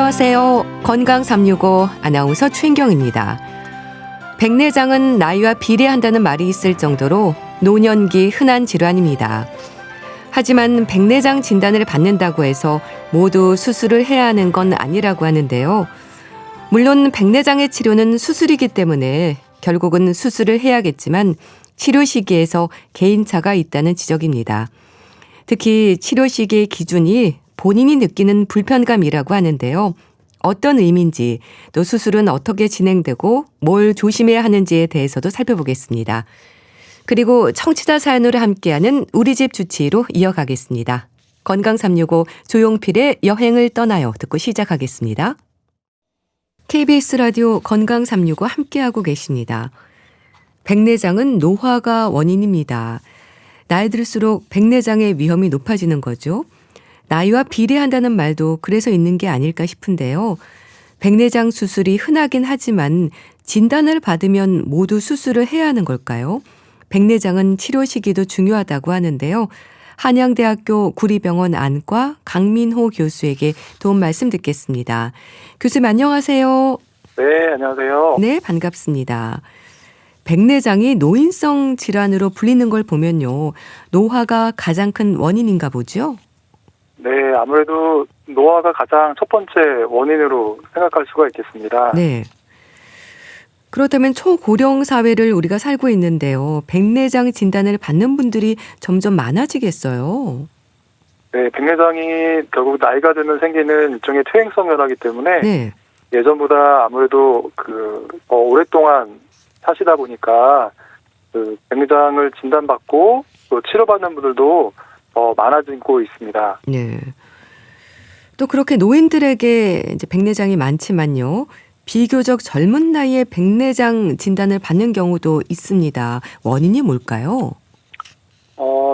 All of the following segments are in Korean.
안녕하세요. 건강 365 아나운서 최인경입니다. 백내장은 나이와 비례한다는 말이 있을 정도로 노년기 흔한 질환입니다. 하지만 백내장 진단을 받는다고 해서 모두 수술을 해야 하는 건 아니라고 하는데요. 물론 백내장의 치료는 수술이기 때문에 결국은 수술을 해야겠지만 치료 시기에서 개인차가 있다는 지적입니다. 특히 치료 시기의 기준이 본인이 느끼는 불편감이라고 하는데요. 어떤 의미인지, 또 수술은 어떻게 진행되고 뭘 조심해야 하는지에 대해서도 살펴보겠습니다. 그리고 청취자 사연으로 함께하는 우리 집 주치의로 이어가겠습니다. 건강 365 조용필의 여행을 떠나요 듣고 시작하겠습니다. KBS 라디오 건강 365 함께하고 계십니다. 백내장은 노화가 원인입니다. 나이 들수록 백내장의 위험이 높아지는 거죠. 나이와 비례한다는 말도 그래서 있는 게 아닐까 싶은데요. 백내장 수술이 흔하긴 하지만 진단을 받으면 모두 수술을 해야 하는 걸까요? 백내장은 치료 시기도 중요하다고 하는데요. 한양대학교 구리병원 안과 강민호 교수에게 도움 말씀 듣겠습니다. 교수님 안녕하세요. 네, 안녕하세요. 네, 반갑습니다. 백내장이 노인성 질환으로 불리는 걸 보면요. 노화가 가장 큰 원인인가 보죠? 네, 아무래도 노화가 가장 첫 번째 원인으로 생각할 수가 있겠습니다. 네. 그렇다면 초고령 사회를 우리가 살고 있는데요. 백내장 진단을 받는 분들이 점점 많아지겠어요. 네, 백내장이 결국 나이가 들면 생기는 일종의 퇴행성 변화이기 때문에 네. 예전보다 아무래도 오랫동안 사시다 보니까 백내장을 진단받고 또 치료받는 분들도 더 많아지고 있습니다. 네. 또 그렇게 노인들에게 이제 백내장이 많지만요. 비교적 젊은 나이에 백내장 진단을 받는 경우도 있습니다. 원인이 뭘까요?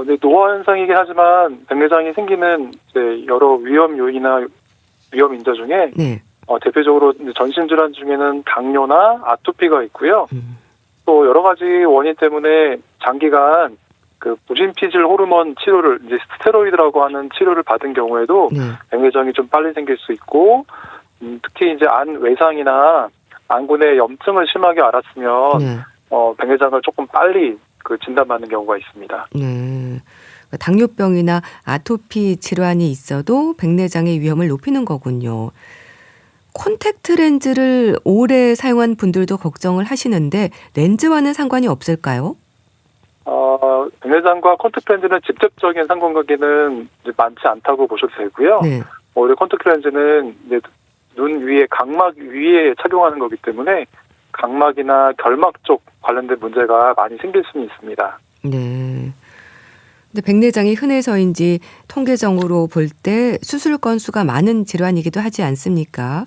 네, 노화 현상이긴 하지만 백내장이 생기는 이제 여러 위험 요인이나 위험 인자 중에 네. 대표적으로 전신 질환 중에는 당뇨나 아토피가 있고요. 또 여러 가지 원인 때문에 장기간 부진피질 호르몬 치료를 이제 스테로이드라고 하는 치료를 받은 경우에도 네. 백내장이 좀 빨리 생길 수 있고, 특히 이제 안 외상이나 안군의 염증을 심하게 앓았으면 네. 백내장을 조금 빨리 진단받는 경우가 있습니다. 네. 당뇨병이나 아토피 질환이 있어도 백내장의 위험을 높이는 거군요. 콘택트 렌즈를 오래 사용한 분들도 걱정을 하시는데 렌즈와는 상관이 없을까요? 백내장과 콘택트 렌즈는 직접적인 상관관계는 이제 많지 않다고 보셔도 되고요. 네. 오히려 콘택트 렌즈는 이제 눈 위에 각막 위에 착용하는 거기 때문에 각막이나 결막 쪽 관련된 문제가 많이 생길 수는 있습니다. 네. 근데 백내장이 흔해서인지 통계적으로 볼 때 수술 건수가 많은 질환이기도 하지 않습니까?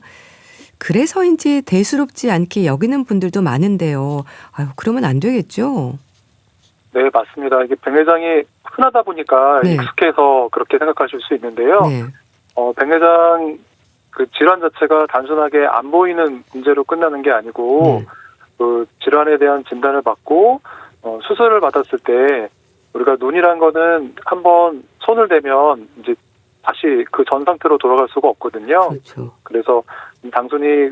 그래서인지 대수롭지 않게 여기는 분들도 많은데요. 아유, 그러면 안 되겠죠? 네, 맞습니다. 이게 백내장이 흔하다 보니까 네. 익숙해서 그렇게 생각하실 수 있는데요. 네. 백내장 질환 자체가 단순하게 안 보이는 문제로 끝나는 게 아니고 질환에 대한 진단을 받고 수술을 받았을 때 우리가 눈이란 거는 한번 손을 대면 이제 다시 그 전 상태로 돌아갈 수가 없거든요. 그렇죠. 그래서 단순히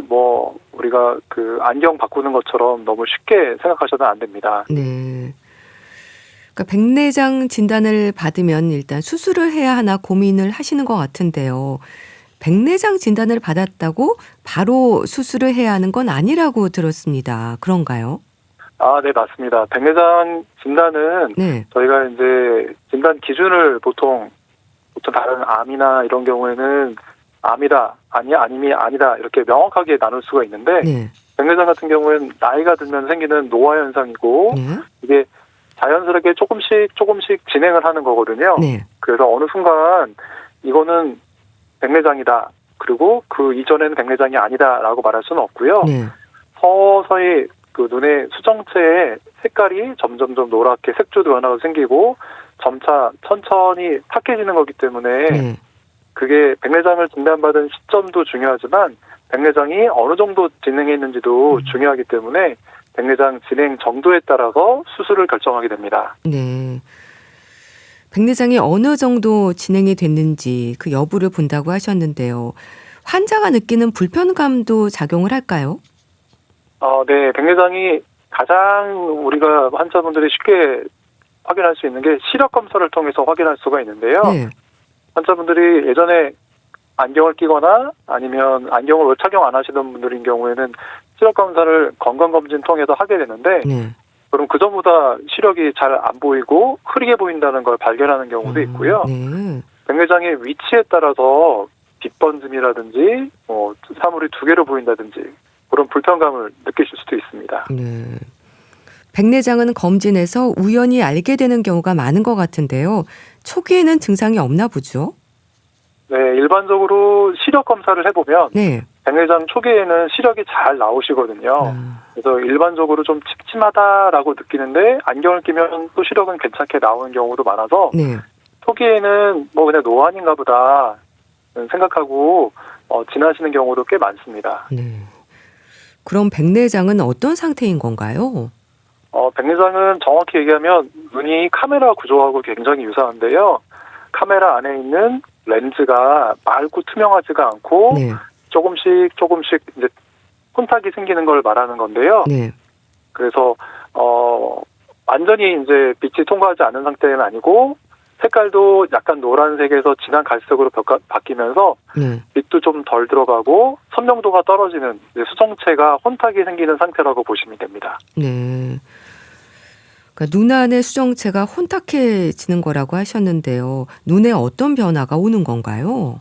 우리가 안경 바꾸는 것처럼 너무 쉽게 생각하셔도 안 됩니다. 네. 그러니까 백내장 진단을 받으면 일단 수술을 해야 하나 고민을 하시는 것 같은데요. 백내장 진단을 받았다고 바로 수술을 해야 하는 건 아니라고 들었습니다. 그런가요? 네, 맞습니다. 백내장 진단은 네. 저희가 이제 진단 기준을 보통 다른 암이나 이런 경우에는 암이다, 아님이 아니다 이렇게 명확하게 나눌 수가 있는데 네. 백내장 같은 경우에는 나이가 들면 생기는 노화 현상이고 네. 이게 자연스럽게 조금씩 진행을 하는 거거든요. 네. 그래서 어느 순간 이거는 백내장이다. 그리고 그 이전에는 백내장이 아니다라고 말할 수는 없고요. 네. 서서히 눈의 수정체의 색깔이 점점점 노랗게 색조 변화가 생기고 점차 천천히 탁해지는 거기 때문에 네. 그게 백내장을 진단받은 시점도 중요하지만 백내장이 어느 정도 진행했는지도 중요하기 때문에 백내장 진행 정도에 따라서 수술을 결정하게 됩니다. 네. 백내장이 어느 정도 진행이 됐는지 그 여부를 본다고 하셨는데요. 환자가 느끼는 불편감도 작용을 할까요? 네. 백내장이 가장 우리가 환자분들이 쉽게 확인할 수 있는 게 시력 검사를 통해서 확인할 수가 있는데요. 네. 환자분들이 예전에 안경을 끼거나 아니면 안경을 착용 안 하시던 분들인 경우에는 시력 검사를 건강검진 통해서 하게 되는데 네. 그럼 그전보다 시력이 잘 안 보이고 흐리게 보인다는 걸 발견하는 경우도 있고요. 네. 백내장의 위치에 따라서 빛번짐이라든지 사물이 두 개로 보인다든지 그런 불편감을 느끼실 수도 있습니다. 네. 백내장은 검진에서 우연히 알게 되는 경우가 많은 것 같은데요. 초기에는 증상이 없나 보죠? 네, 일반적으로 시력 검사를 해보면 네. 백내장 초기에는 시력이 잘 나오시거든요. 그래서 일반적으로 좀 침침하다라고 느끼는데 안경을 끼면 또 시력은 괜찮게 나오는 경우도 많아서 네. 초기에는 그냥 노안인가 보다 생각하고 지나시는 경우도 꽤 많습니다. 네. 그럼 백내장은 어떤 상태인 건가요? 백내장은 정확히 얘기하면 눈이 카메라 구조하고 굉장히 유사한데요. 카메라 안에 있는 렌즈가 맑고 투명하지가 않고 네. 조금씩 이제 혼탁이 생기는 걸 말하는 건데요. 네. 그래서 완전히 이제 빛이 통과하지 않은 상태는 아니고 색깔도 약간 노란색에서 진한 갈색으로 바뀌면서 네. 빛도 좀 덜 들어가고 선명도가 떨어지는 수정체가 혼탁이 생기는 상태라고 보시면 됩니다. 네. 그러니까 눈 안의 수정체가 혼탁해지는 거라고 하셨는데요. 눈에 어떤 변화가 오는 건가요?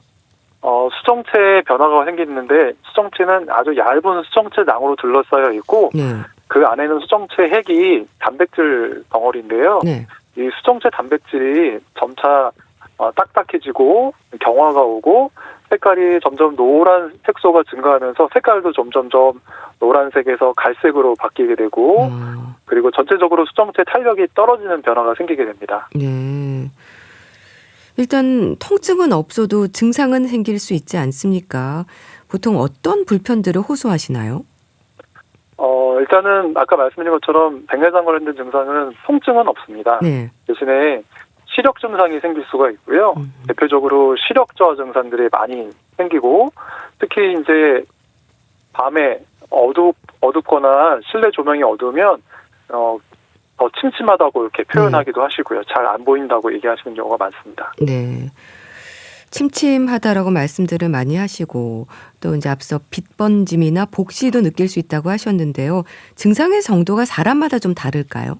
수정체에 변화가 생기는데 수정체는 아주 얇은 수정체 낭으로 둘러싸여 있고 네. 그 안에는 수정체 핵이 단백질 덩어리인데요. 네. 이 수정체 단백질이 점차 딱딱해지고 경화가 오고 색깔이 점점 노란 색소가 증가하면서 색깔도 점점점 노란색에서 갈색으로 바뀌게 되고 그리고 전체적으로 수정체 탄력이 떨어지는 변화가 생기게 됩니다. 네. 일단 통증은 없어도 증상은 생길 수 있지 않습니까? 보통 어떤 불편들을 호소하시나요? 일단은 아까 말씀드린 것처럼 백내장 관련된 증상은 통증은 없습니다. 네. 대신에 시력 증상이 생길 수가 있고요. 대표적으로 시력 저하 증상들이 많이 생기고 특히 이제 밤에 어둡거나 실내 조명이 어두우면 더 침침하다고 이렇게 표현하기도 하시고요. 잘 안 보인다고 얘기하시는 경우가 많습니다. 네. 침침하다라고 말씀들을 많이 하시고 또 이제 앞서 빛번짐이나 복시도 느낄 수 있다고 하셨는데요. 증상의 정도가 사람마다 좀 다를까요?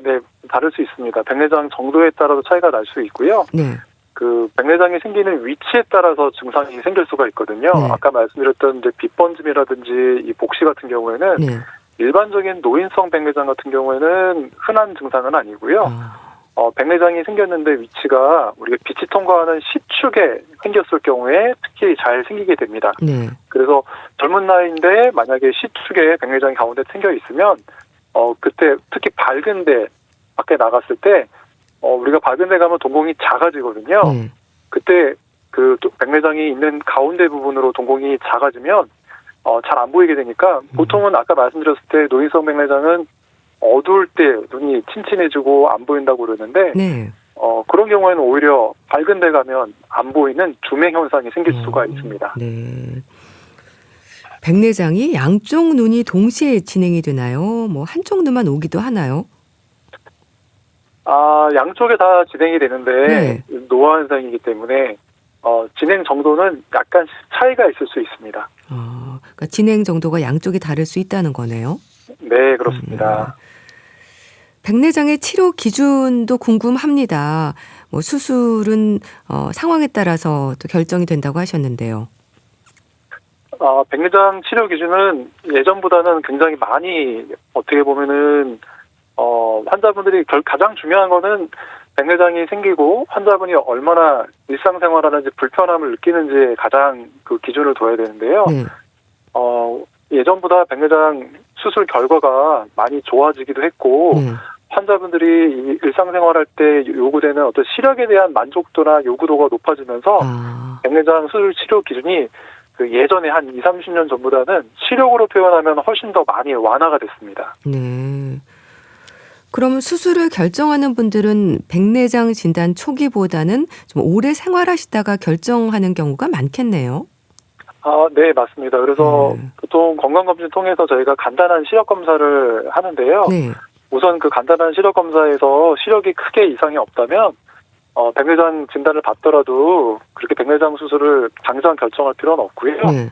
네. 다를 수 있습니다. 백내장 정도에 따라서 차이가 날 수 있고요. 네. 그 백내장이 생기는 위치에 따라서 증상이 생길 수가 있거든요. 네. 아까 말씀드렸던 이제 빛번짐이라든지 이 복시 같은 경우에는 네. 일반적인 노인성 백내장 같은 경우에는 흔한 증상은 아니고요. 백내장이 생겼는데 위치가 우리가 빛이 통과하는 C축에 생겼을 경우에 특히 잘 생기게 됩니다. 네. 그래서 젊은 나이인데 만약에 C축에 백내장이 가운데 생겨 있으면 그때 특히 밝은 데 밖에 나갔을 때 우리가 밝은 데 가면 동공이 작아지거든요. 네. 그때 그 백내장이 있는 가운데 부분으로 동공이 작아지면 잘 안 보이게 되니까 보통은 아까 말씀드렸을 때 노인성 백내장은 어두울 때 눈이 침침해지고 안 보인다고 그러는데 네. 그런 경우에는 오히려 밝은 데 가면 안 보이는 주맹 현상이 생길 수가 있습니다. 네. 백내장이 양쪽 눈이 동시에 진행이 되나요? 한쪽 눈만 오기도 하나요? 양쪽에 다 진행이 되는데 네. 노화 현상이기 때문에 진행 정도는 약간 차이가 있을 수 있습니다. 그러니까 진행 정도가 양쪽이 다를 수 있다는 거네요. 네, 그렇습니다. 백내장의 치료 기준도 궁금합니다. 수술은 상황에 따라서 또 결정이 된다고 하셨는데요. 백내장 치료 기준은 예전보다는 굉장히 많이 어떻게 보면은 환자분들이 가장 중요한 거는 백내장이 생기고 환자분이 얼마나 일상생활하는지 불편함을 느끼는지에 가장 그 기준을 둬야 되는데요. 네. 예전보다 백내장 수술 결과가 많이 좋아지기도 했고 네. 환자분들이 일상생활할 때 요구되는 어떤 시력에 대한 만족도나 요구도가 높아지면서 백내장 수술 치료 기준이 그 예전에 한 20, 30년 전보다는 시력으로 표현하면 훨씬 더 많이 완화가 됐습니다. 네. 그럼 수술을 결정하는 분들은 백내장 진단 초기보다는 좀 오래 생활하시다가 결정하는 경우가 많겠네요. 네, 맞습니다. 그래서 보통 건강검진 통해서 저희가 간단한 시력 검사를 하는데요. 네. 우선 그 간단한 시력 검사에서 시력이 크게 이상이 없다면 백내장 진단을 받더라도 그렇게 백내장 수술을 당장 결정할 필요는 없고요. 네.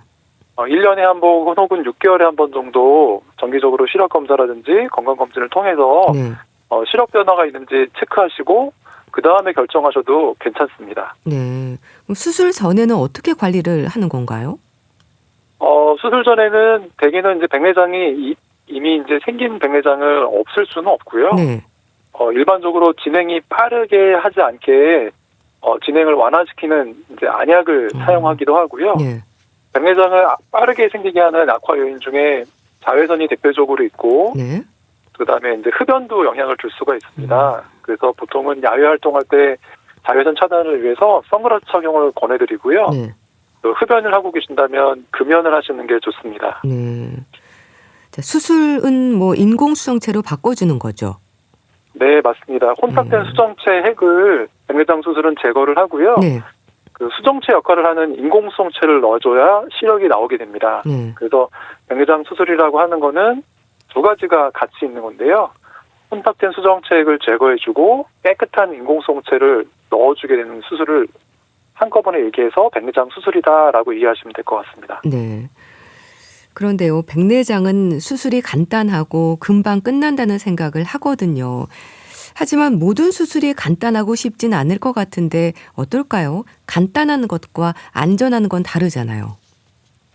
1년에 한 번 혹은 6개월에 한 번 정도 정기적으로 시력 검사라든지 건강 검진을 통해서 네. 시력 변화가 있는지 체크하시고 그 다음에 결정하셔도 괜찮습니다. 네. 그럼 수술 전에는 어떻게 관리를 하는 건가요? 수술 전에는 대개는 이제 백내장이 이미 이제 생긴 백내장을 없앨 수는 없고요. 네. 일반적으로 진행이 빠르게 하지 않게 진행을 완화시키는 이제 안약을 사용하기도 하고요. 네. 백내장을 빠르게 생기게 하는 악화 요인 중에 자외선이 대표적으로 있고, 네. 그다음에 이제 흡연도 영향을 줄 수가 있습니다. 그래서 보통은 야외 활동할 때 자외선 차단을 위해서 선글라스 착용을 권해드리고요. 네. 또 흡연을 하고 계신다면 금연을 하시는 게 좋습니다. 네. 자, 수술은 뭐 인공수정체로 바꿔주는 거죠? 네, 맞습니다. 혼탁된 수정체 핵을 백내장 수술은 제거를 하고요. 네. 그 수정체 역할을 하는 인공수정체를 넣어줘야 시력이 나오게 됩니다. 네. 그래서 백내장 수술이라고 하는 거는 두 가지가 같이 있는 건데요. 혼탁된 수정체액을 제거해주고 깨끗한 인공수정체를 넣어주게 되는 수술을 한꺼번에 얘기해서 백내장 수술이다라고 이해하시면 될 것 같습니다. 네. 그런데요, 백내장은 수술이 간단하고 금방 끝난다는 생각을 하거든요. 하지만 모든 수술이 간단하고 쉽진 않을 것 같은데 어떨까요? 간단한 것과 안전한 건 다르잖아요.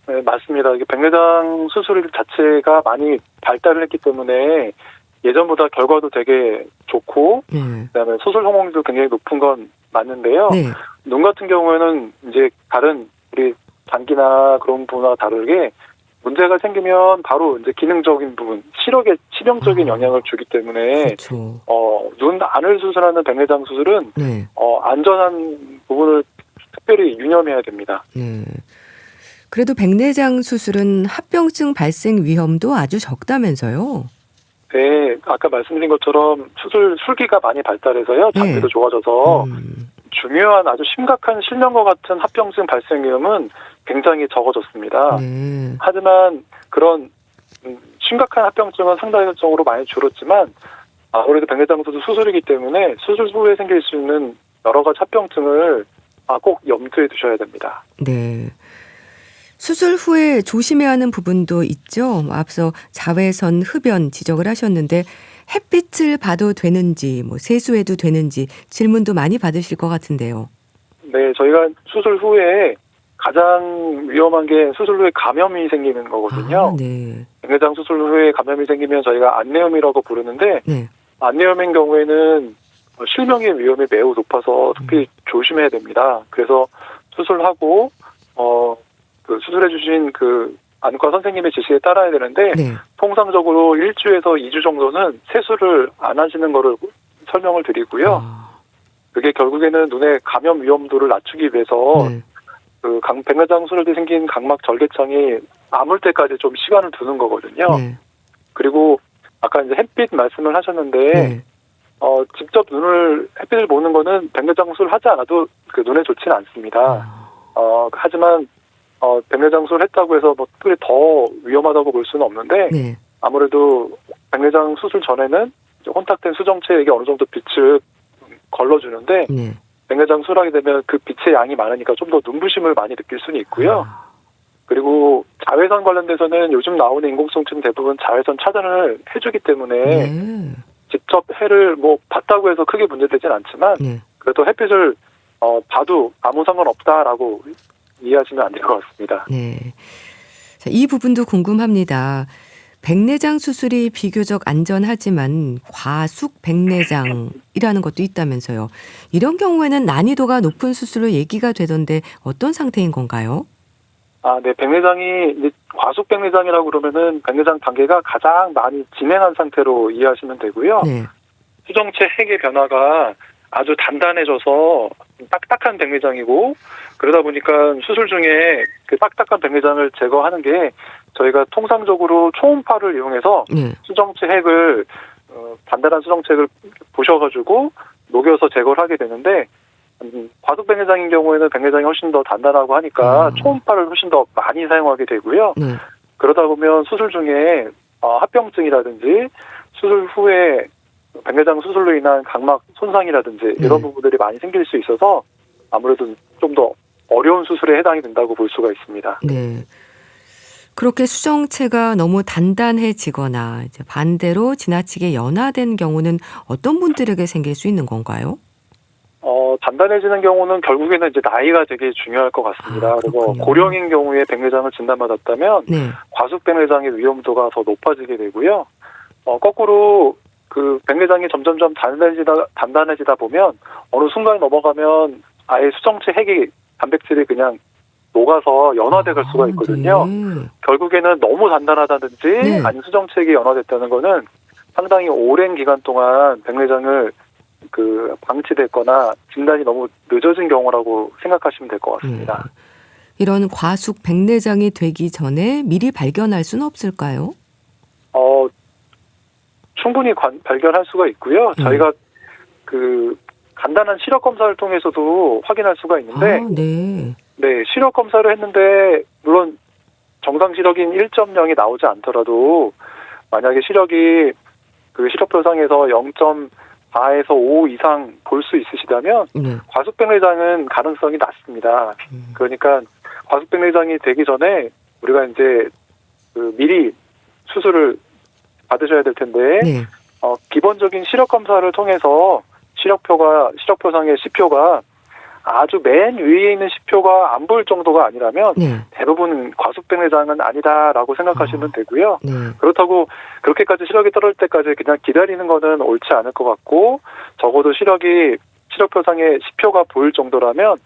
네, 맞습니다. 이게 백내장 수술 자체가 많이 발달을 했기 때문에 예전보다 결과도 되게 좋고, 네. 그다음에 수술 성공률도 굉장히 높은 건 맞는데요. 네. 눈 같은 경우에는 이제 다른 우리 장기나 그런 부분과 다르게 문제가 생기면 바로 이제 기능적인 부분, 시력에 치명적인 영향을 주기 때문에 그렇죠. 눈 안을 수술하는 백내장 수술은 네. 안전한 부분을 특별히 유념해야 됩니다. 네. 그래도 백내장 수술은 합병증 발생 위험도 아주 적다면서요? 네, 아까 말씀드린 것처럼 술기가 많이 발달해서요. 장기도 네. 좋아져서 중요한 아주 심각한 실명과 같은 합병증 발생 위험은 굉장히 적어졌습니다. 네. 하지만 그런 심각한 합병증은 상대적으로 많이 줄었지만 아무래도 백내장 수술 수술이기 때문에 수술 후에 생길 수 있는 여러 가지 합병증을 꼭 염두에 두셔야 됩니다. 네. 수술 후에 조심해야 하는 부분도 있죠. 앞서 자외선, 흡연 지적을 하셨는데 햇빛을 봐도 되는지, 세수해도 되는지 질문도 많이 받으실 것 같은데요. 네, 저희가 수술 후에 가장 위험한 게 수술 후에 감염이 생기는 거거든요. 네. 백내장 수술 후에 감염이 생기면 저희가 안내염이라고 부르는데 네. 안내염인 경우에는 실명의 위험이 매우 높아서 특히 조심해야 됩니다. 그래서 수술하고 그 수술해주신 그 안과 선생님의 지시에 따라야 되는데 네. 통상적으로 1주에서 2주 정도는 세수를 안 하시는 거를 설명을 드리고요. 그게 결국에는 눈의 감염 위험도를 낮추기 위해서 네. 그 백내장 수술할 때 생긴 각막 절개창이 아물 때까지 좀 시간을 두는 거거든요. 네. 그리고 아까 이제 햇빛 말씀을 하셨는데 네. 직접 햇빛을 보는 거는 백내장 수술 하지 않아도 그 눈에 좋지는 않습니다. 하지만 백내장 수술 했다고 해서 특별히 더 위험하다고 볼 수는 없는데 네. 아무래도 백내장 수술 전에는 이제 혼탁된 수정체에게 어느 정도 빛을 걸러주는데 네. 백내장 수술하게 되면 그 빛의 양이 많으니까 좀 더 눈부심을 많이 느낄 수는 있고요. 그리고 자외선 관련돼서는 요즘 나오는 인공수정체는 대부분 자외선 차단을 해주기 때문에 네. 직접 해를 봤다고 해서 크게 문제되진 않지만 네. 그래도 햇빛을 봐도 아무 상관없다라고 이해하시면 안 될 것 같습니다. 네. 자, 이 부분도 궁금합니다. 백내장 수술이 비교적 안전하지만 과숙 백내장이라는 것도 있다면서요. 이런 경우에는 난이도가 높은 수술로 얘기가 되던데 어떤 상태인 건가요? 네. 백내장이 이제 과숙 백내장이라고 그러면은 백내장 단계가 가장 많이 진행한 상태로 이해하시면 되고요. 네. 수정체 핵의 변화가 아주 단단해져서 딱딱한 백내장이고 그러다 보니까 수술 중에 그 딱딱한 백내장을 제거하는 게 저희가 통상적으로 초음파를 이용해서 네. 수정체 핵을 단단한 수정체 핵을 보셔가지고 녹여서 제거를 하게 되는데 과속 백내장인 경우에는 백내장이 훨씬 더 단단하고 하니까 초음파를 훨씬 더 많이 사용하게 되고요. 네. 그러다 보면 수술 중에 합병증이라든지 수술 후에 백내장 수술로 인한 각막 손상이라든지 이런 부분들이 많이 생길 수 있어서 아무래도 좀 더 어려운 수술에 해당이 된다고 볼 수가 있습니다. 네. 그렇게 수정체가 너무 단단해지거나 이제 반대로 지나치게 연화된 경우는 어떤 분들에게 생길 수 있는 건가요? 단단해지는 경우는 결국에는 이제 나이가 되게 중요할 것 같습니다. 그래서 그렇군요. 고령인 경우에 백내장을 진단받았다면 네. 과속 백내장의 위험도가 더 높아지게 되고요. 거꾸로 그 백내장이 점점점 단단해지다 보면 어느 순간 넘어가면 아예 수정체 핵이 단백질이 그냥 녹아서 연화돼 갈 수가 있거든요. 네. 결국에는 너무 단단하다든지 네. 아니면 수정체액이 연화됐다는 거는 상당히 오랜 기간 동안 백내장을 방치됐거나 진단이 너무 늦어진 경우라고 생각하시면 될 것 같습니다. 이런 과숙 백내장이 되기 전에 미리 발견할 수는 없을까요? 충분히 발견할 수가 있고요. 저희가 간단한 시력 검사를 통해서도 확인할 수가 있는데, 네, 시력 검사를 했는데 물론 정상 시력인 1.0이 나오지 않더라도 만약에 시력이 시력표상에서 0.4에서 5 이상 볼 수 있으시다면 과속 백내장은 가능성이 낮습니다. 그러니까 과속 백내장이 되기 전에 우리가 이제 미리 수술을 받으셔야 될 텐데 기본적인 시력 검사를 통해서 시력표상의 시표가 아주 맨 위에 있는 시표가 안 보일 정도가 아니라면 대부분 과속 백내장은 아니다라고 생각하시면 되고요. 그렇다고 그렇게까지 시력이 떨어질 때까지 그냥 기다리는 거는 옳지 않을 것 같고, 적어도 시력표상의 시표가 보일 정도라면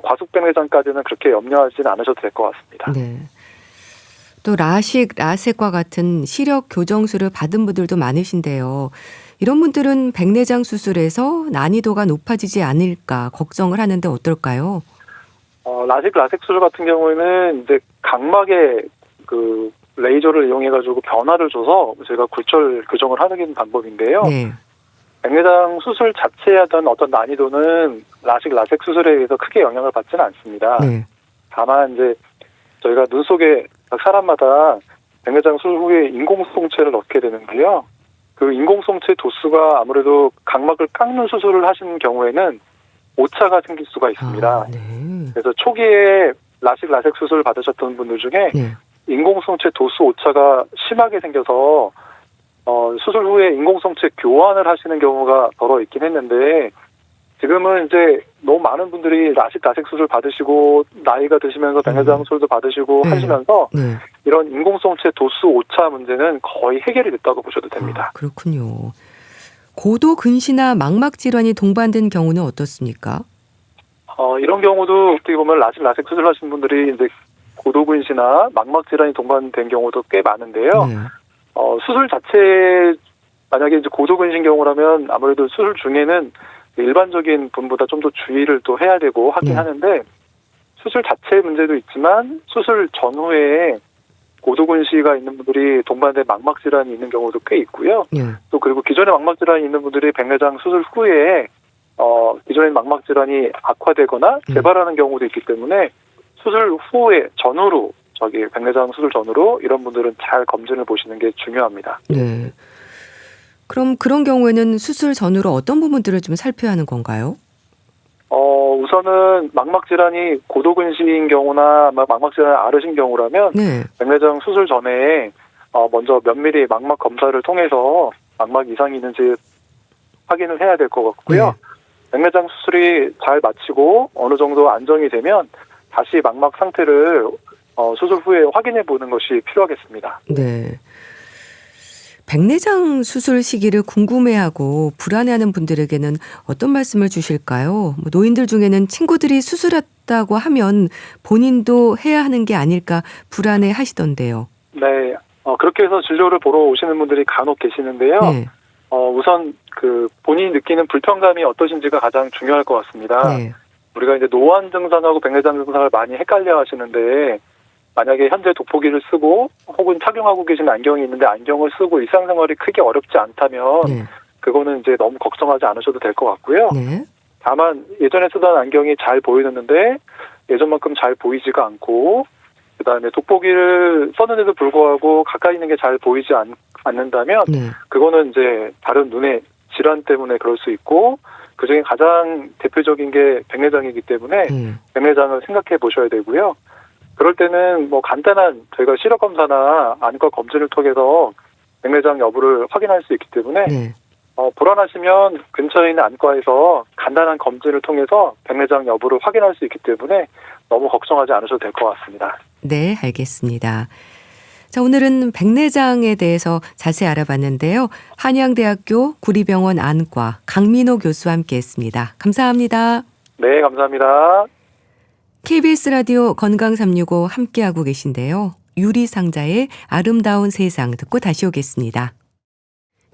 과속 백내장까지는 그렇게 염려하지는 않으셔도 될 것 같습니다. 네. 또 라식, 라섹과 같은 시력 교정술을 받은 분들도 많으신데요. 이런 분들은 백내장 수술에서 난이도가 높아지지 않을까 걱정을 하는데 어떨까요? 라식, 라섹 수술 같은 경우에는 이제 각막에 레이저를 이용해가지고 변화를 줘서 저희가 굴절 교정을 하는 방법인데요. 백내장 수술 자체에 어떤 난이도는 라식, 라섹 수술에 의해서 크게 영향을 받지는 않습니다. 다만 이제 저희가 눈 속에 각 사람마다 백내장 수술 후에 인공수송체를 넣게 되는데요. 그 인공수송체 도수가 아무래도 각막을 깎는 수술을 하시는 경우에는 오차가 생길 수가 있습니다. 그래서 초기에 라식, 라섹 수술을 받으셨던 분들 중에 인공수송체 도수 오차가 심하게 생겨서 수술 후에 인공수송체 교환을 하시는 경우가 더러 있긴 했는데, 지금은 이제 너무 많은 분들이 라식, 라섹 수술 받으시고 나이가 드시면서 백내장 수술도 받으시고 하시면서 이런 인공수송체 도수 오차 문제는 거의 해결이 됐다고 보셔도 됩니다. 그렇군요. 고도근시나 망막 질환이 동반된 경우는 어떻습니까? 이런 경우도 어떻게 보면 라식, 라섹 수술하신 분들이 이제 고도근시나 망막 질환이 동반된 경우도 꽤 많은데요. 수술 자체 만약에 이제 고도근시인 경우라면 아무래도 수술 중에는 일반적인 분보다 좀 더 주의를 또 해야 되고 하긴 하는데, 수술 자체의 문제도 있지만 수술 전후에 고도근시가 있는 분들이 동반된 망막 질환이 있는 경우도 꽤 있고요. 또 그리고 기존에 망막 질환이 있는 분들이 백내장 수술 후에 기존의 망막 질환이 악화되거나 재발하는 경우도 있기 때문에 수술 후에 전후로 백내장 수술 전후로 이런 분들은 잘 검진을 보시는 게 중요합니다. 그럼 그런 경우에는 수술 전후로 어떤 부분들을 좀 살펴야 하는 건가요? 우선은 망막 질환이 고도근시인 경우나 망막 질환이 앓으신 경우라면 백내장 수술 전에 먼저 면밀히 망막 검사를 통해서 망막 이상이 있는지 확인을 해야 될 것 같고요. 백내장 수술이 잘 마치고 어느 정도 안정이 되면 다시 망막 상태를 수술 후에 확인해 보는 것이 필요하겠습니다. 백내장 수술 시기를 궁금해하고 불안해하는 분들에게는 어떤 말씀을 주실까요? 노인들 중에는 친구들이 수술했다고 하면 본인도 해야 하는 게 아닐까 불안해하시던데요. 네, 그렇게 해서 진료를 보러 오시는 분들이 간혹 계시는데요. 우선 본인이 느끼는 불편감이 어떠신지가 가장 중요할 것 같습니다. 우리가 이제 노안 증상하고 백내장 증상을 많이 헷갈려 하시는데, 만약에 현재 돋보기를 쓰고 혹은 착용하고 계신 안경이 있는데 안경을 쓰고 일상생활이 크게 어렵지 않다면 그거는 이제 너무 걱정하지 않으셔도 될 것 같고요. 다만 예전에 쓰던 안경이 잘 보이는데 예전만큼 잘 보이지가 않고, 그다음에 돋보기를 썼는데도 불구하고 가까이 있는 게 잘 보이지 않는다면 네. 그거는 이제 다른 눈의 질환 때문에 그럴 수 있고, 그중에 가장 대표적인 게 백내장이기 때문에 백내장을 생각해 보셔야 되고요. 그럴 때는 뭐 간단한 저희가 시력 검사나 안과 검진을 통해서 백내장 여부를 확인할 수 있기 때문에 네. 불안하시면 근처에 있는 안과에서 간단한 검진을 통해서 백내장 여부를 확인할 수 있기 때문에 너무 걱정하지 않으셔도 될 것 같습니다. 네, 알겠습니다. 자, 오늘은 백내장에 대해서 자세히 알아봤는데요. 한양대학교 구리병원 안과 강민호 교수와 함께했습니다. 감사합니다. 네, 감사합니다. KBS 라디오 건강 365 함께하고 계신데요. 유리상자의 아름다운 세상 듣고 다시 오겠습니다.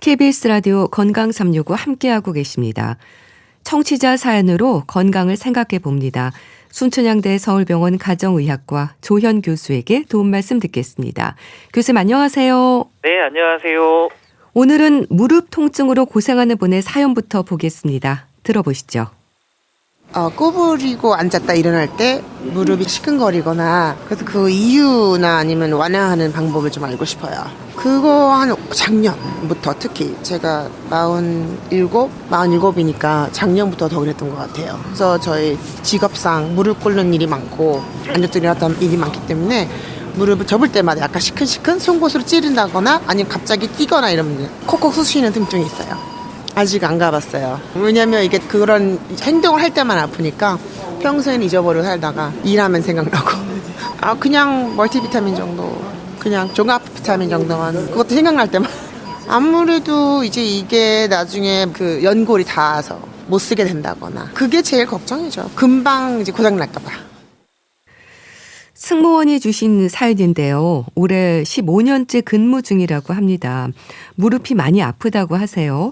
KBS 라디오 건강 365 함께하고 계십니다. 청취자 사연으로 건강을 생각해 봅니다. 순천향대 서울병원 가정의학과 조현 교수에게 도움 말씀 듣겠습니다. 교수님 안녕하세요. 네, 안녕하세요. 오늘은 무릎 통증으로 고생하는 분의 사연부터 보겠습니다. 들어보시죠. 구부리고 앉았다 일어날 때 무릎이 시큰거리거나 그래서 그 이유나 아니면 완화하는 방법을 좀 알고 싶어요. 그거 한 작년부터 특히 제가 47이니까 작년부터 더 그랬던 것 같아요. 그래서 저희 직업상 무릎 꿇는 일이 많고 앉았다 일어났다 일이 많기 때문에 무릎을 접을 때마다 약간 시큰시큰 송곳으로 찌른다거나 아니면 갑자기 뛰거나 이러면 콕콕 쑤시는 통증이 있어요. 아직 안 가봤어요. 왜냐면 이게 그런 행동을 할 때만 아프니까 평소에는 잊어버리고 살다가 일하면 생각나고 그냥 멀티비타민 정도, 그냥 종합 비타민 정도만, 그것도 생각날 때만. 아무래도 이제 이게 나중에 그 연골이 닿아서 못 쓰게 된다거나 그게 제일 걱정이죠. 금방 이제 고장 날까 봐. 승무원이 주신 사연인데요. 올해 15년째 근무 중이라고 합니다. 무릎이 많이 아프다고 하세요.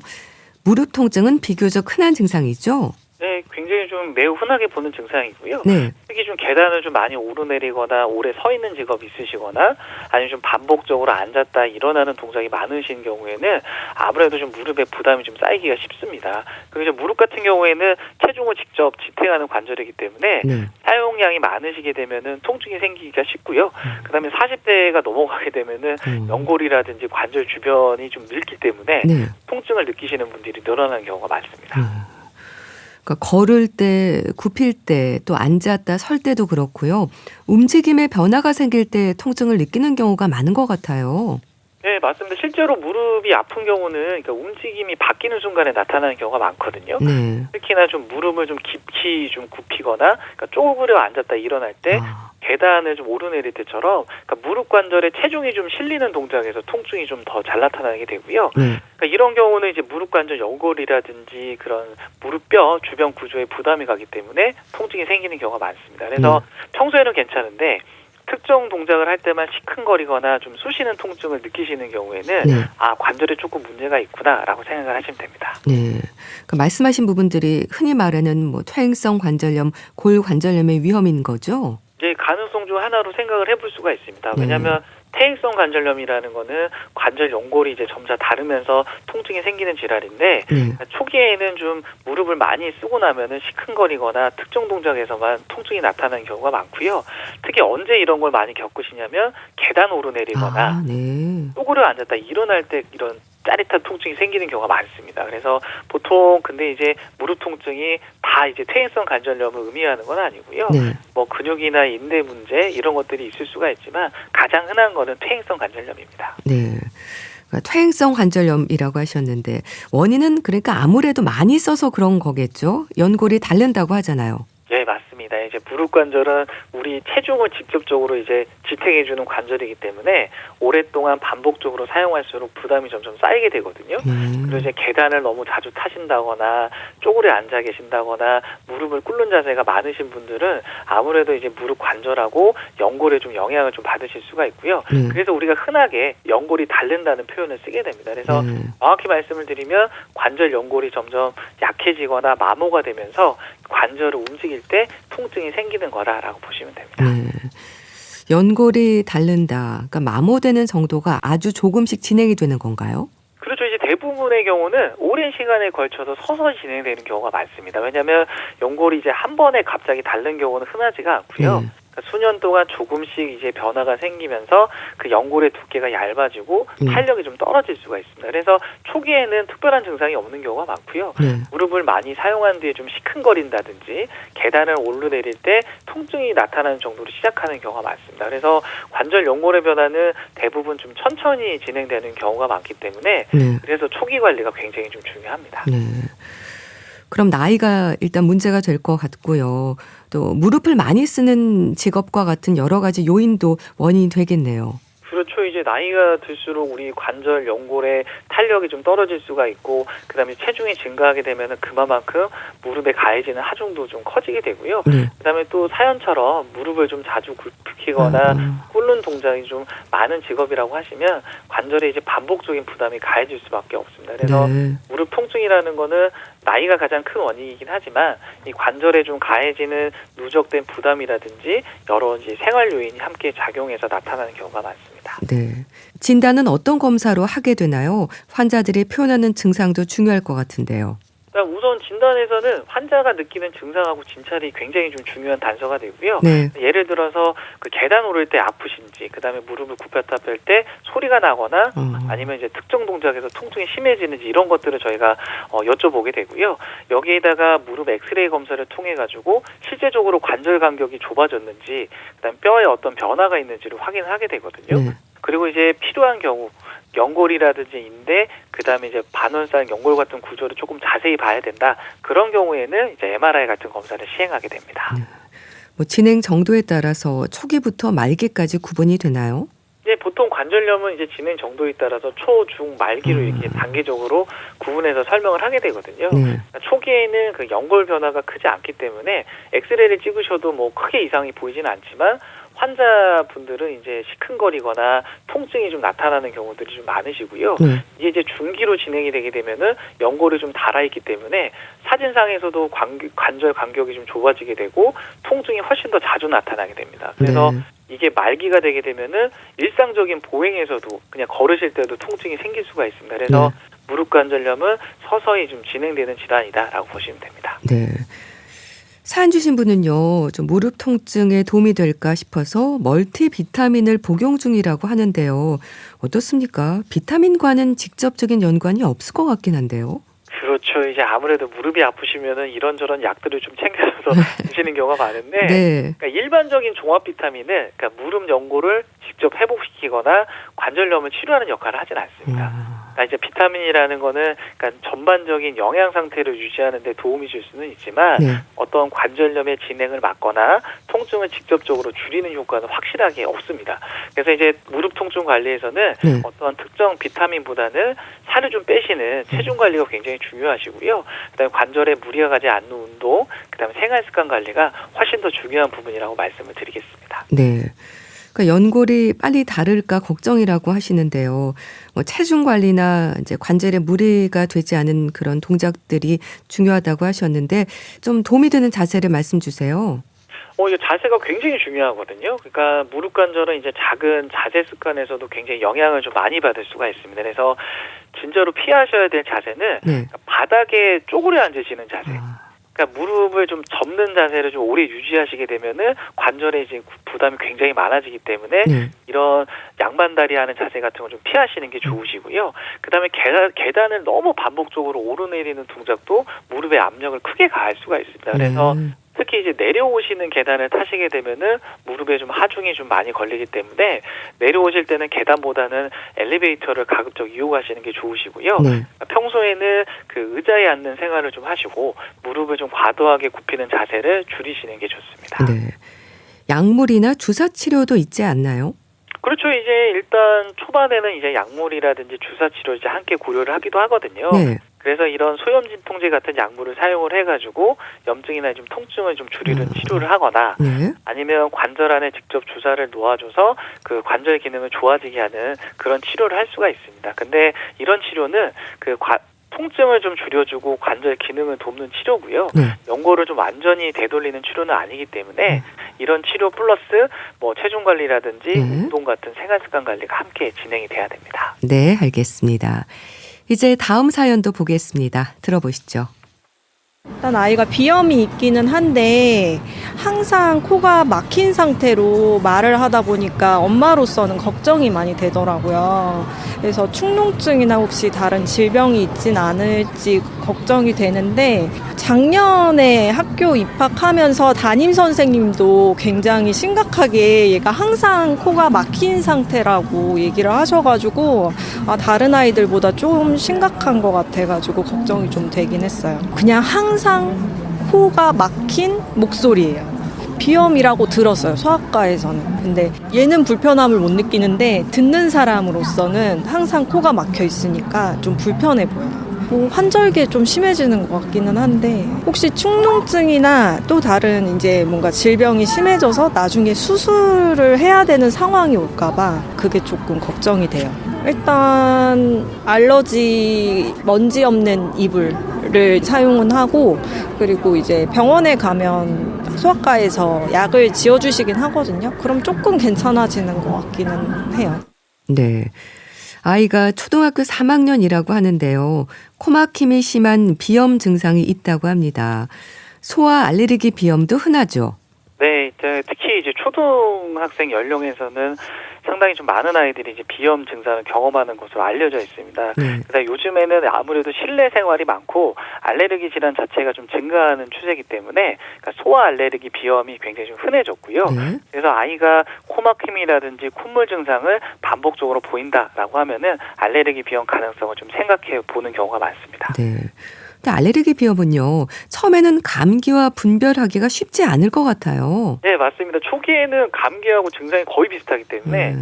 무릎 통증은 비교적 흔한 증상이죠? 네, 굉장히 좀 매우 흔하게 보는 증상이고요. 네. 특히 좀 계단을 좀 많이 오르내리거나 오래 서 있는 직업이 있으시거나 아니면 좀 반복적으로 앉았다 일어나는 동작이 많으신 경우에는 아무래도 좀 무릎에 부담이 좀 쌓이기가 쉽습니다. 그리고 이제 무릎 같은 경우에는 체중을 직접 지탱하는 관절이기 때문에 네. 사용량이 많으시게 되면은 통증이 생기기가 쉽고요. 그다음에 40대가 넘어가게 되면은 연골이라든지 관절 주변이 좀 늙기 때문에 네. 통증을 느끼시는 분들이 늘어나는 경우가 많습니다. 그러니까 걸을 때, 굽힐 때, 또 앉았다 설 때도 그렇고요. 움직임에 변화가 생길 때 통증을 느끼는 경우가 많은 것 같아요. 네, 맞습니다. 실제로 무릎이 아픈 경우는 그러니까 움직임이 바뀌는 순간에 나타나는 경우가 많거든요. 네. 특히나 좀 무릎을 좀 깊이 좀 굽히거나 그러니까 쪼그려 앉았다 일어날 때 계단을 좀 오르내릴 때처럼 그러니까 무릎 관절에 체중이 좀 실리는 동작에서 통증이 좀 더 잘 나타나게 되고요. 네. 그러니까 이런 경우는 이제 무릎 관절 연골이라든지 그런 무릎뼈 주변 구조에 부담이 가기 때문에 통증이 생기는 경우가 많습니다. 그래서 평소에는 괜찮은데 특정 동작을 할 때만 시큰거리거나 좀 쑤시는 통증을 느끼시는 경우에는 네. 관절에 조금 문제가 있구나라고 생각을 하시면 됩니다. 네. 그러니까 말씀하신 부분들이 흔히 말하는 뭐 퇴행성 관절염, 골관절염의 위험인 거죠? 이제 가능성 중 하나로 생각을 해볼 수가 있습니다. 왜냐하면 퇴행성 관절염이라는 거는 관절 연골이 이제 점차 다르면서 통증이 생기는 질환인데 초기에는 좀 무릎을 많이 쓰고 나면은 시큰거리거나 특정 동작에서만 통증이 나타나는 경우가 많고요. 특히 언제 이런 걸 많이 겪으시냐면 계단 오르내리거나 쪼그려 앉았다 일어날 때 이런 짜릿한 통증이 생기는 경우가 많습니다. 그래서 보통 근데 이제 무릎 통증이 다 이제 퇴행성 관절염을 의미하는 건 아니고요. 뭐 근육이나 인대 문제 이런 것들이 있을 수가 있지만 가장 흔한 거는 퇴행성 관절염입니다. 네. 그러니까 퇴행성 관절염이라고 하셨는데 원인은 그러니까 아무래도 많이 써서 그런 거겠죠? 연골이 닳는다고 하잖아요. 네, 맞습니다. 이제 무릎 관절은 우리 체중을 직접적으로 이제 지탱해주는 관절이기 때문에 오랫동안 반복적으로 사용할수록 부담이 점점 쌓이게 되거든요. 그리고 이제 계단을 너무 자주 타신다거나 쪼그려 앉아 계신다거나 무릎을 꿇는 자세가 많으신 분들은 아무래도 이제 무릎 관절하고 연골에 좀 영향을 좀 받으실 수가 있고요. 그래서 우리가 흔하게 연골이 닳는다는 표현을 쓰게 됩니다. 그래서 정확히 말씀을 드리면 관절 연골이 점점 약해지거나 마모가 되면서 관절을 움직일 때 통증이 생기는 거라라고 보시면 됩니다. 연골이 닳는다. 그러니까 마모되는 정도가 아주 조금씩 진행이 되는 건가요? 그렇죠. 이제 대부분의 경우는 오랜 시간에 걸쳐서 서서히 진행되는 경우가 많습니다. 왜냐하면 연골이 이제 한 번에 갑자기 닳는 경우는 흔하지가 않고요. 수년 동안 조금씩 이제 변화가 생기면서 그 연골의 두께가 얇아지고 탄력이 좀 떨어질 수가 있습니다. 그래서 초기에는 특별한 증상이 없는 경우가 많고요. 무릎을 많이 사용한 뒤에 좀 시큰거린다든지 계단을 오르내릴 때 통증이 나타나는 정도로 시작하는 경우가 많습니다. 그래서 관절 연골의 변화는 대부분 좀 천천히 진행되는 경우가 많기 때문에 그래서 초기 관리가 굉장히 좀 중요합니다. 그럼 나이가 일단 문제가 될 것 같고요. 또 무릎을 많이 쓰는 직업과 같은 여러 가지 요인도 원인이 되겠네요. 그렇죠. 이제 나이가 들수록 우리 관절 연골의 탄력이 좀 떨어질 수가 있고, 그다음에 체중이 증가하게 되면은 그만큼 무릎에 가해지는 하중도 좀 커지게 되고요. 그다음에 또 사연처럼 무릎을 좀 자주 굽히거나 꿇는 동작이 좀 많은 직업이라고 하시면 관절에 이제 반복적인 부담이 가해질 수밖에 없습니다. 그래서 무릎 통증이라는 거는 나이가 가장 큰 원인이긴 하지만 이 관절에 좀 가해지는 누적된 부담이라든지 여러 이제 생활 요인이 함께 작용해서 나타나는 경우가 많습니다. 네. 진단은 어떤 검사로 하게 되나요? 환자들이 표현하는 증상도 중요할 것 같은데요. 우선 진단에서는 환자가 느끼는 증상하고 진찰이 굉장히 좀 중요한 단서가 되고요. 예를 들어서 그 계단 오를 때 아프신지, 그다음에 무릎을 굽혔다 펼 때 소리가 나거나 아니면 이제 특정 동작에서 통증이 심해지는지 이런 것들을 저희가 여쭤보게 되고요. 여기에다가 무릎 엑스레이 검사를 통해 가지고 실제적으로 관절 간격이 좁아졌는지, 그다음에 뼈에 어떤 변화가 있는지를 확인하게 되거든요. 그리고 이제 필요한 경우 연골이라든지 인대, 그다음에 이제 반원상 연골 같은 구조를 조금 자세히 봐야 된다. 그런 경우에는 이제 MRI 같은 검사를 시행하게 됩니다. 뭐 진행 정도에 따라서 초기부터 말기까지 구분이 되나요? 네, 보통 관절염은 이제 진행 정도에 따라서 초, 중, 말기로 이렇게 단계적으로 구분해서 설명을 하게 되거든요. 그러니까 초기에는 그 연골 변화가 크지 않기 때문에 엑스레이를 찍으셔도 뭐 크게 이상이 보이지는 않지만 환자분들은 이제 시큰거리거나 통증이 좀 나타나는 경우들이 좀 많으시고요. 이제 중기로 진행이 되게 되면은 연골이 좀 닳아있기 때문에 사진상에서도 관절 간격이 좀 좁아지게 되고 통증이 훨씬 더 자주 나타나게 됩니다. 그래서 이게 말기가 되게 되면은 일상적인 보행에서도 그냥 걸으실 때도 통증이 생길 수가 있습니다. 그래서 무릎 관절염은 서서히 좀 진행되는 질환이다라고 보시면 됩니다. 네. 사연 주신 분은요, 좀 무릎 통증에 도움이 될까 싶어서 멀티비타민을 복용 중이라고 하는데요. 어떻습니까? 비타민과는 직접적인 연관이 없을 것 같긴 한데요. 그렇죠. 이제 아무래도 무릎이 아프시면은 이런저런 약들을 좀 챙겨서 드시는 경우가 많은데, 그러니까 일반적인 종합 비타민은 그러니까 무릎 연골을 직접 회복시키거나 관절염을 치료하는 역할을 하진 않습니다. 그러니까 이제 비타민이라는 거는 그러니까 전반적인 영양 상태를 유지하는 데 도움이 줄 수는 있지만 어떤 관절염의 진행을 막거나 통증을 직접적으로 줄이는 효과는 확실하게 없습니다. 그래서 이제 무릎 통증 관리에서는 어떤 특정 비타민보다는 살을 좀 빼시는 체중 관리가 굉장히 중요하시고요. 그다음에 관절에 무리가 가지 않는 운동, 그다음에 생활 습관 관리가 훨씬 더 중요한 부분이라고 말씀을 드리겠습니다. 네. 그러니까 연골이 빨리 닳을까 걱정이라고 하시는데요. 뭐 체중 관리나 이제 관절에 무리가 되지 않은 그런 동작들이 중요하다고 하셨는데 좀 도움이 되는 자세를 말씀 주세요. 이게 자세가 굉장히 중요하거든요. 그러니까 무릎 관절은 이제 작은 자세 습관에서도 굉장히 영향을 좀 많이 받을 수가 있습니다. 그래서 진짜로 피하셔야 될 자세는 바닥에 쪼그려 앉으시는 자세. 그러니까 무릎을 좀 접는 자세를 좀 오래 유지하시게 되면은 관절에 이제 부담이 굉장히 많아지기 때문에 이런 양반다리 하는 자세 같은 걸 좀 피하시는 게 좋으시고요. 그다음에 계단을 너무 반복적으로 오르내리는 동작도 무릎에 압력을 크게 가할 수가 있습니다. 그래서 특히 이제 내려오시는 계단을 타시게 되면은 무릎에 좀 하중이 좀 많이 걸리기 때문에 내려오실 때는 계단보다는 엘리베이터를 가급적 이용하시는 게 좋으시고요. 평소에는 그 의자에 앉는 생활을 좀 하시고 무릎을 좀 과도하게 굽히는 자세를 줄이시는 게 좋습니다. 네. 약물이나 주사 치료도 있지 않나요? 그렇죠. 이제 일단 초반에는 이제 약물이라든지 주사 치료 이제 함께 고려를 하기도 하거든요. 그래서 이런 소염 진통제 같은 약물을 사용을 해가지고 염증이나 좀 통증을 좀 줄이는 치료를 하거나 아니면 관절 안에 직접 주사를 놓아줘서 그 관절 기능을 좋아지게 하는 그런 치료를 할 수가 있습니다. 근데 이런 치료는 그 통증을 좀 줄여주고 관절 기능을 돕는 치료고요. 연골을 좀 완전히 되돌리는 치료는 아니기 때문에 이런 치료 플러스 뭐 체중 관리라든지 운동 같은 생활 습관 관리가 함께 진행이 돼야 됩니다. 네, 알겠습니다. 이제 다음 사연도 보겠습니다. 들어보시죠. 일단 아이가 비염이 있기는 한데 항상 코가 막힌 상태로 말을 하다 보니까 엄마로서는 걱정이 많이 되더라고요. 그래서 축농증이나 혹시 다른 질병이 있진 않을지 걱정이 되는데 작년에 학교 입학하면서 담임 선생님도 굉장히 심각하게 얘가 항상 코가 막힌 상태라고 얘기를 하셔가지고 다른 아이들보다 좀 심각한 것 같아가지고 걱정이 좀 되긴 했어요. 그냥 항상 코가 막힌 목소리예요. 비염이라고 들었어요, 소아과에서는. 근데 얘는 불편함을 못 느끼는데 듣는 사람으로서는 항상 코가 막혀 있으니까 좀 불편해 보여요. 환절기에 좀 심해지는 것 같기는 한데 혹시 축농증이나 또 다른 이제 뭔가 질병이 심해져서 나중에 수술을 해야 되는 상황이 올까봐 그게 조금 걱정이 돼요. 일단 알러지 먼지 없는 이불을 사용은 하고 그리고 이제 병원에 가면 소아과에서 약을 지어주시긴 하거든요. 그럼 조금 괜찮아지는 것 같기는 해요. 네. 아이가 초등학교 3학년이라고 하는데요. 코막힘이 심한 비염 증상이 있다고 합니다. 소아 알레르기 비염도 흔하죠. 네, 특히 이제 초등학생 연령에서는 상당히 좀 많은 아이들이 이제 비염 증상을 경험하는 것으로 알려져 있습니다. 그래서 요즘에는 아무래도 실내 생활이 많고 알레르기 질환 자체가 좀 증가하는 추세이기 때문에 그러니까 소아 알레르기 비염이 굉장히 좀 흔해졌고요. 그래서 아이가 코막힘이라든지 콧물 증상을 반복적으로 보인다라고 하면은 알레르기 비염 가능성을 좀 생각해 보는 경우가 많습니다. 네. 근데 알레르기 비염은요, 처음에는 감기와 분별하기가 쉽지 않을 것 같아요. 네, 맞습니다. 초기에는 감기하고 증상이 거의 비슷하기 때문에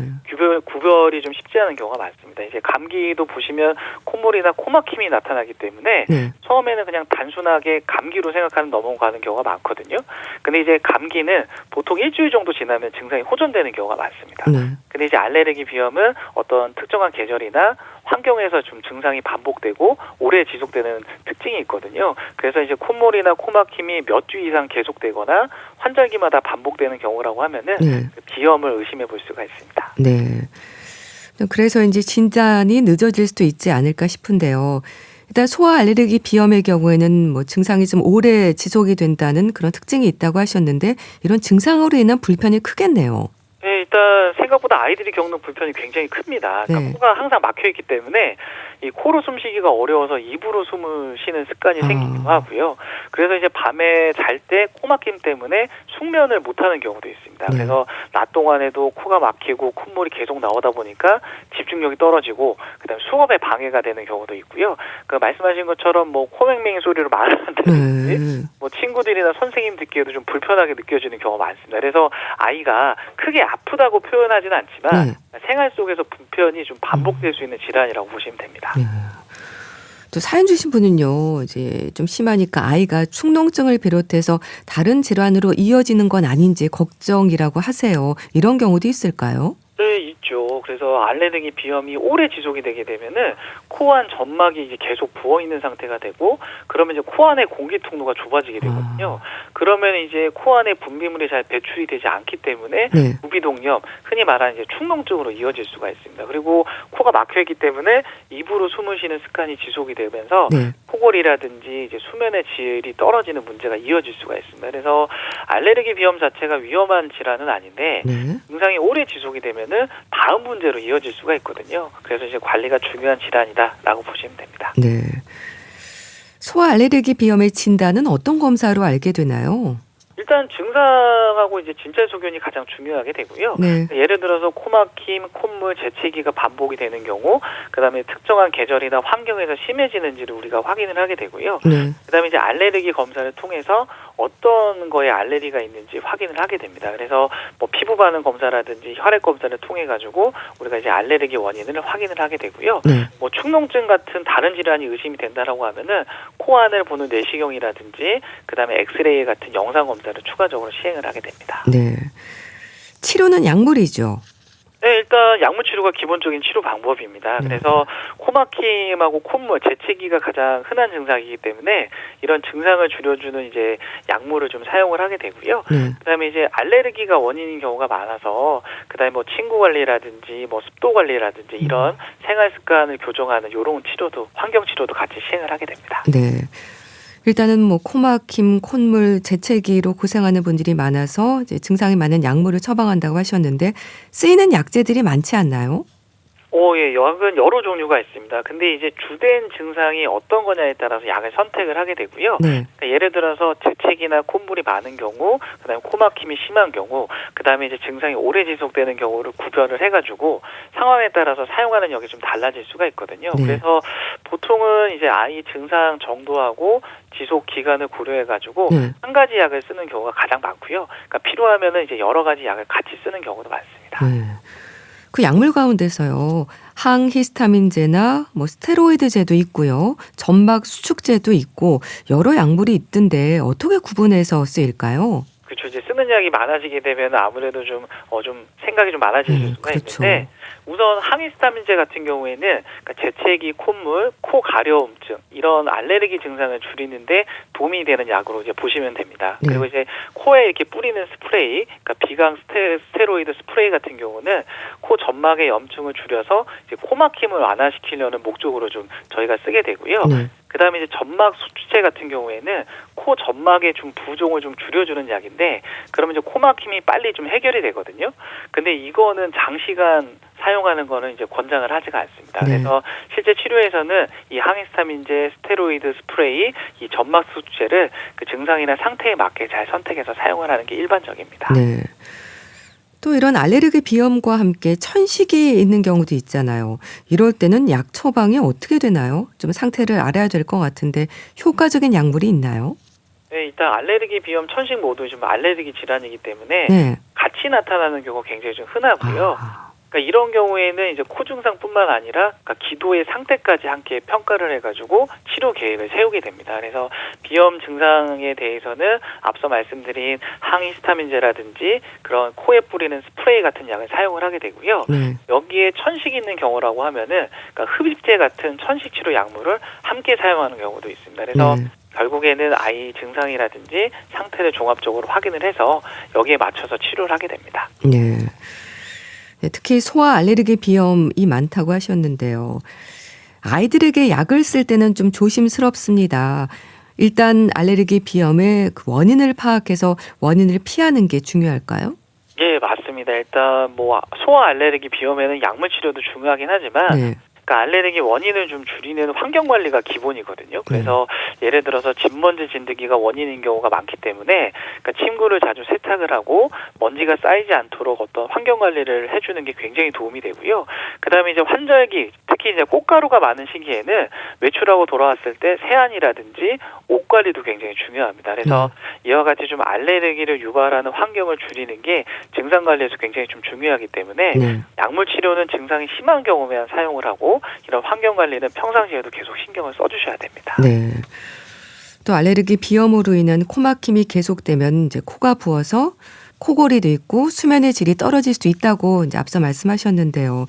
구별이 좀 쉽지 않은 경우가 많습니다. 이제 감기도 보시면 콧물이나 코막힘이 나타나기 때문에 처음에는 그냥 단순하게 감기로 생각하는 넘어가는 경우가 많거든요. 근데 이제 감기는 보통 일주일 정도 지나면 증상이 호전되는 경우가 많습니다. 근데 이제 알레르기 비염은 어떤 특정한 계절이나 환경에서 좀 증상이 반복되고 오래 지속되는 특징이 있거든요. 그래서 이제 콧물이나 코막힘이 몇 주 이상 계속되거나 환절기마다 반복되는 경우라고 하면은 비염을 의심해 볼 수가 있습니다. 네. 그래서 이제 진단이 늦어질 수도 있지 않을까 싶은데요. 일단 소아 알레르기 비염의 경우에는 뭐 증상이 좀 오래 지속이 된다는 그런 특징이 있다고 하셨는데 이런 증상으로 인한 불편이 크겠네요. 네, 일단 생각보다 아이들이 겪는 불편이 굉장히 큽니다. 그러니까 코가 항상 막혀 있기 때문에 이 코로 숨쉬기가 어려워서 입으로 숨을 쉬는 습관이 생기기도 하고요. 그래서 이제 밤에 잘 때 코막힘 때문에 숙면을 못하는 경우도 있습니다. 그래서 낮 동안에도 코가 막히고 콧물이 계속 나오다 보니까 집중력이 떨어지고 그다음에 수업에 방해가 되는 경우도 있고요. 그 말씀하신 것처럼 뭐 코맹맹이 소리로 말을 한다든지 뭐 친구들이나 선생님 듣기에도 좀 불편하게 느껴지는 경우가 많습니다. 그래서 아이가 크게 아프다고 표현하지는 않지만 생활 속에서 불편이 좀 반복될 수 있는 질환이라고 보시면 됩니다. 또 사연 주신 분은요, 이제 좀 심하니까 아이가 축농증을 비롯해서 다른 질환으로 이어지는 건 아닌지 걱정이라고 하세요. 이런 경우도 있을까요? 네, 있죠. 그래서 알레르기 비염이 오래 지속이 되게 되면은 코 안 점막이 이제 계속 부어 있는 상태가 되고 그러면 이제 코 안의 공기 통로가 좁아지게 되거든요. 그러면 이제 코 안에 분비물이 잘 배출이 되지 않기 때문에 부비동염, 흔히 말하는 이제 축농증으로 이어질 수가 있습니다. 그리고 코가 막혀 있기 때문에 입으로 숨을 쉬는 습관이 지속이 되면서 코골이라든지 이제 수면의 질이 떨어지는 문제가 이어질 수가 있습니다. 그래서 알레르기 비염 자체가 위험한 질환은 아닌데 증상이 오래 지속이 되면은 다음 문제로 이어질 수가 있거든요. 그래서 이제 관리가 중요한 질환이다라고 보시면 됩니다. 네. 소아 알레르기 비염의 진단은 어떤 검사로 알게 되나요? 일단 증상하고 이제 진찰 소견이 가장 중요하게 되고요. 예를 들어서 코막힘, 콧물, 재채기가 반복이 되는 경우, 그다음에 특정한 계절이나 환경에서 심해지는지를 우리가 확인을 하게 되고요. 그다음에 이제 알레르기 검사를 통해서 어떤 거에 알레르기가 있는지 확인을 하게 됩니다. 그래서 뭐 피부 반응 검사라든지 혈액 검사를 통해 가지고 우리가 이제 알레르기 원인을 확인을 하게 되고요. 뭐 축농증 같은 다른 질환이 의심이 된다라고 하면은 코 안을 보는 내시경이라든지 그다음에 엑스레이 같은 영상 검사를 추가적으로 시행을 하게 됩니다. 네. 치료는 약물이죠. 네, 일단 약물 치료가 기본적인 치료 방법입니다. 네. 그래서 코막힘하고 콧물, 재채기가 가장 흔한 증상이기 때문에 이런 증상을 줄여주는 이제 약물을 좀 사용을 하게 되고요. 네. 그다음에 이제 알레르기가 원인인 경우가 많아서 그다음에 뭐 친구 관리라든지 뭐 습도 관리라든지 이런 생활 습관을 교정하는 이런 치료도 환경 치료도 같이 시행을 하게 됩니다. 네. 일단은 뭐 코막힘, 콧물, 재채기로 고생하는 분들이 많아서 이제 증상이 많은 약물을 처방한다고 하셨는데 쓰이는 약제들이 많지 않나요? 예, 약은 여러 종류가 있습니다. 근데 이제 주된 증상이 어떤 거냐에 따라서 약을 선택을 하게 되고요. 네. 그러니까 예를 들어서 재채기나 콧물이 많은 경우, 그다음에 코막힘이 심한 경우, 그다음에 이제 증상이 오래 지속되는 경우를 구별을 해가지고 상황에 따라서 사용하는 약이 좀 달라질 수가 있거든요. 네. 그래서 보통은 이제 아이 증상 정도하고 지속 기간을 고려해가지고 네. 한 가지 약을 쓰는 경우가 가장 많고요. 그러니까 필요하면은 이제 여러 가지 약을 같이 쓰는 경우도 많습니다. 네. 그 약물 가운데서요. 항히스타민제나 뭐 스테로이드제도 있고요. 점막 수축제도 있고 여러 약물이 있던데 어떻게 구분해서 쓰일까요? 그렇죠. 이제 쓰는 약이 많아지게 되면 아무래도 좀 생각이 좀 많아질 수가 그렇죠. 있는데 우선 항히스타민제 같은 경우에는 그러니까 재채기, 콧물, 코 가려움증 이런 알레르기 증상을 줄이는데 도움이 되는 약으로 이제 보시면 됩니다. 네. 그리고 이제 코에 이렇게 뿌리는 스프레이, 그러니까 비강 스테로이드 스프레이 같은 경우는 코 점막의 염증을 줄여서 이제 코막힘을 완화시키려는 목적으로 좀 저희가 쓰게 되고요. 네. 그다음에 이제 점막 수축제 같은 경우에는 코 점막의 좀 부종을 좀 줄여주는 약인데 그러면 이제 코막힘이 빨리 좀 해결이 되거든요. 근데 이거는 장시간 사용하는 거는 이제 권장을 하지가 않습니다. 네. 그래서 실제 치료에서는 이 항히스타민제, 스테로이드 스프레이, 이 점막 수축제를 그 증상이나 상태에 맞게 잘 선택해서 사용을 하는 게 일반적입니다. 네. 또 이런 알레르기 비염과 함께 천식이 있는 경우도 있잖아요. 이럴 때는 약 처방이 어떻게 되나요? 좀 상태를 알아야 될 것 같은데 효과적인 약물이 있나요? 네, 일단 알레르기, 비염, 천식 모두 좀 알레르기 질환이기 때문에 네. 같이 나타나는 경우가 굉장히 좀 흔하고요. 아, 그러니까 이런 경우에는 이제 코 증상뿐만 아니라 그러니까 기도의 상태까지 함께 평가를 해가지고 치료 계획을 세우게 됩니다. 그래서 비염 증상에 대해서는 앞서 말씀드린 항히스타민제라든지 그런 코에 뿌리는 스프레이 같은 약을 사용을 하게 되고요. 네. 여기에 천식이 있는 경우라고 하면은 그러니까 흡입제 같은 천식 치료 약물을 함께 사용하는 경우도 있습니다. 그래서 네. 결국에는 아이 증상이라든지 상태를 종합적으로 확인을 해서 여기에 맞춰서 치료를 하게 됩니다. 네. 네, 특히 소아 알레르기 비염이 많다고 하셨는데요. 아이들에게 약을 쓸 때는 좀 조심스럽습니다. 일단 알레르기 비염의 그 원인을 파악해서 원인을 피하는 게 중요할까요? 예, 맞습니다. 일단 뭐 소아 알레르기 비염에는 약물 치료도 중요하긴 하지만 네. 그러니까 알레르기 원인을 좀 줄이는 환경 관리가 기본이거든요. 그래서 예를 들어서 진먼지 진드기가 원인인 경우가 많기 때문에 그러니까 침구를 자주 세탁을 하고 먼지가 쌓이지 않도록 어떤 환경 관리를 해주는 게 굉장히 도움이 되고요. 그다음에 이제 환절기, 특히 이제 꽃가루가 많은 시기에는 외출하고 돌아왔을 때 세안이라든지 옷 관리도 굉장히 중요합니다. 그래서 이와 같이 좀 알레르기를 유발하는 환경을 줄이는 게 증상 관리에서 굉장히 좀 중요하기 때문에 네. 약물 치료는 증상이 심한 경우만 사용을 하고 이런 환경 관리는 평상시에도 계속 신경을 써주셔야 됩니다. 네. 또 알레르기 비염으로 인한 코막힘이 계속되면 이제 코가 부어서 코골이도 있고 수면의 질이 떨어질 수도 있다고 이제 앞서 말씀하셨는데요.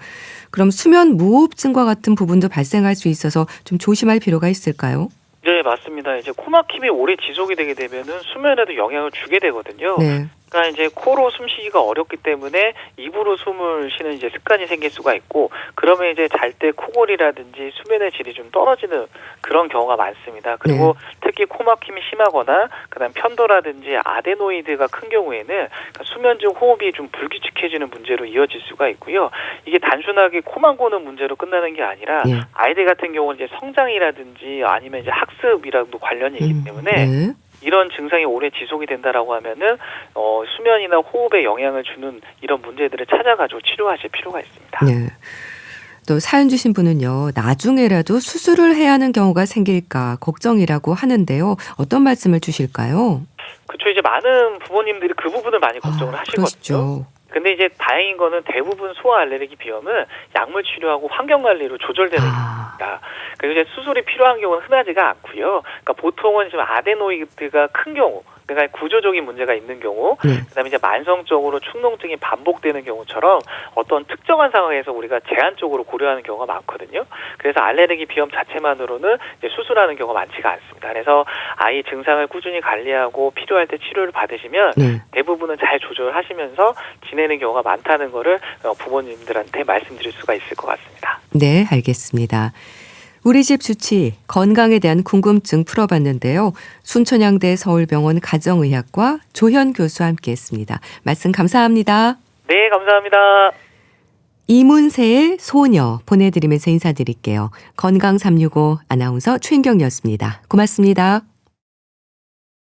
그럼 수면 무호흡증과 같은 부분도 발생할 수 있어서 좀 조심할 필요가 있을까요? 네, 맞습니다. 이제 코막힘이 오래 지속이 되게 되면은 수면에도 영향을 주게 되거든요. 네. 그러니까 이제 코로 숨쉬기가 어렵기 때문에 입으로 숨을 쉬는 이제 습관이 생길 수가 있고 그러면 이제 잘 때 코골이라든지 수면의 질이 좀 떨어지는 그런 경우가 많습니다. 그리고 특히 코막힘이 심하거나 그다음 편도라든지 아데노이드가 큰 경우에는 그러니까 수면 중 호흡이 좀 불규칙해지는 문제로 이어질 수가 있고요. 이게 단순하게 코만 고는 문제로 끝나는 게 아니라 네. 아이들 같은 경우는 이제 성장이라든지 아니면 이제 학습이랑도 관련이 있기 때문에 네. 이런 증상이 오래 지속이 된다라고 하면은 수면이나 호흡에 영향을 주는 이런 문제들을 찾아가지고 치료하실 필요가 있습니다. 네. 또 사연 주신 분은요. 나중에라도 수술을 해야 하는 경우가 생길까 걱정이라고 하는데요. 어떤 말씀을 주실까요? 그렇죠. 이제 많은 부모님들이 그 부분을 많이 걱정을 하시거든요. 그러시죠. 근데 이제 다행인 거는 대부분 소아 알레르기 비염은 약물 치료하고 환경 관리로 조절되는 겁니다. 그래서 이제 수술이 필요한 경우는 흔하지가 않고요. 그러니까 보통은 지금 아데노이드가 큰 경우, 그러니까 구조적인 문제가 있는 경우, 네. 그다음에 이제 만성적으로 축농증이 반복되는 경우처럼 어떤 특정한 상황에서 우리가 제한적으로 고려하는 경우가 많거든요. 그래서 알레르기 비염 자체만으로는 이제 수술하는 경우가 많지가 않습니다. 그래서 아이 증상을 꾸준히 관리하고 필요할 때 치료를 받으시면 네. 대부분은 잘 조절하시면서 지내는 경우가 많다는 거를 부모님들한테 말씀드릴 수가 있을 것 같습니다. 네, 알겠습니다. 우리 집 주치 건강에 대한 궁금증 풀어봤는데요. 순천향대 서울병원 가정의학과 조현 교수와 함께했습니다. 말씀 감사합니다. 네, 감사합니다. 이문세의 소녀 보내드리면서 인사드릴게요. 건강365 아나운서 최인경이었습니다. 고맙습니다.